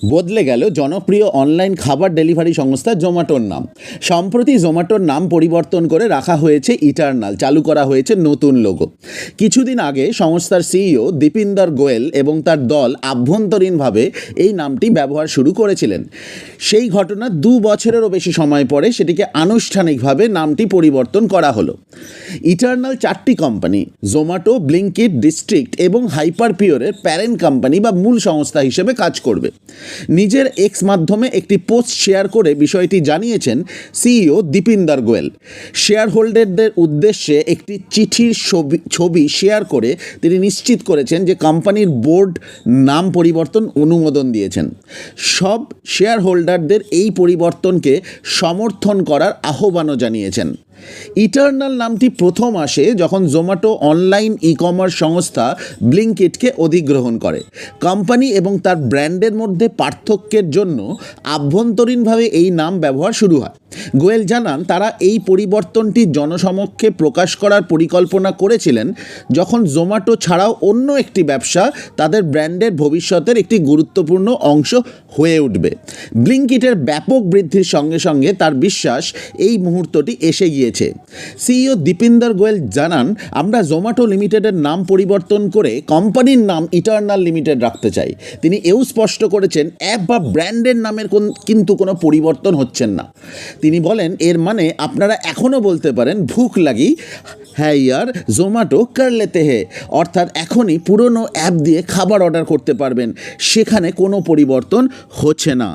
বদলে গেল জনপ্রিয় অনলাইন খাবার ডেলিভারি সংস্থা জোম্যাটোর নাম। সম্প্রতি জোম্যাটোর নাম পরিবর্তন করে রাখা হয়েছে ইটারনাল, চালু করা হয়েছে নতুন লোগো। কিছুদিন আগে সংস্থার সিইও দীপিন্দর গোয়েল এবং তার দল আভ্যন্তরীণভাবে এই নামটি ব্যবহার শুরু করেছিলেন। সেই ঘটনা 2 বছরেরও বেশি সময় পরে সেটিকে আনুষ্ঠানিকভাবে নামটি পরিবর্তন করা হলো। ইটারনাল 4টি কোম্পানি জোম্যাটো, ব্লিঙ্কিট, ডিস্ট্রিক্ট এবং হাইপারপিওরের প্যারেন্ট কোম্পানি বা মূল সংস্থা হিসেবে কাজ করবে। নিজের এক্স মাধ্যমে একটি পোস্ট শেয়ার করে বিষয়টি জানিয়েছেন সিইও দীপিন্দর গোয়েল। শেয়ার হোল্ডারদের উদ্দেশ্যে একটি চিঠির ছবি শেয়ার করে তিনি নিশ্চিত করেছেন যে কোম্পানির বোর্ড নাম পরিবর্তন অনুমোদন দিয়েছেন। সব শেয়ার হোল্ডারদের এই পরিবর্তনকে সমর্থন করার আহ্বানও জানিয়েছেন। ইটারনাল নামটি প্রথম আসে যখন জোম্যাটো অনলাইন ই-কমার্স সংস্থা ব্লিঙ্কিটকে অধিগ্রহণ করে। কোম্পানি এবং তার ব্র্যান্ডের মধ্যে পার্থক্যের জন্য আভ্যন্তরীণভাবে এই নাম ব্যবহার শুরু হয়। গোয়েল জানান, তারা এই পরিবর্তনটি জনসমক্ষে প্রকাশ করার পরিকল্পনা করেছিলেন যখন জোম্যাটো ছাড়াও অন্য একটি ব্যবসা তাদের ব্র্যান্ডের ভবিষ্যতের একটি গুরুত্বপূর্ণ অংশ হয়ে উঠবে। ব্লিঙ্কিটের ব্যাপক বৃদ্ধির সঙ্গে সঙ্গে তার বিশ্বাস এই মুহূর্তটি এসে গিয়েছে। সিইও দীপিন্দর গোয়েল জানান, আমরা জোম্যাটো লিমিটেডের নাম পরিবর্তন করে কোম্পানির নাম ইটারনাল লিমিটেড রাখতে চাই। তিনি এও স্পষ্ট করেছেন, অ্যাপ বা ব্র্যান্ডের নামের কিন্তু কোনো পরিবর্তন হচ্ছেন না। তিনি বলেন, এর মানে আপনারা এখনও বলতে পারেন ভুখ লাগি হ্যাঁ ইয়ার জোম্যাটো কর লেতে হে, অর্থাৎ এখনই পুরনো অ্যাপ দিয়ে খাবার অর্ডার করতে পারবেন। সেখানে কোনো পরিবর্তন হচ্ছে না।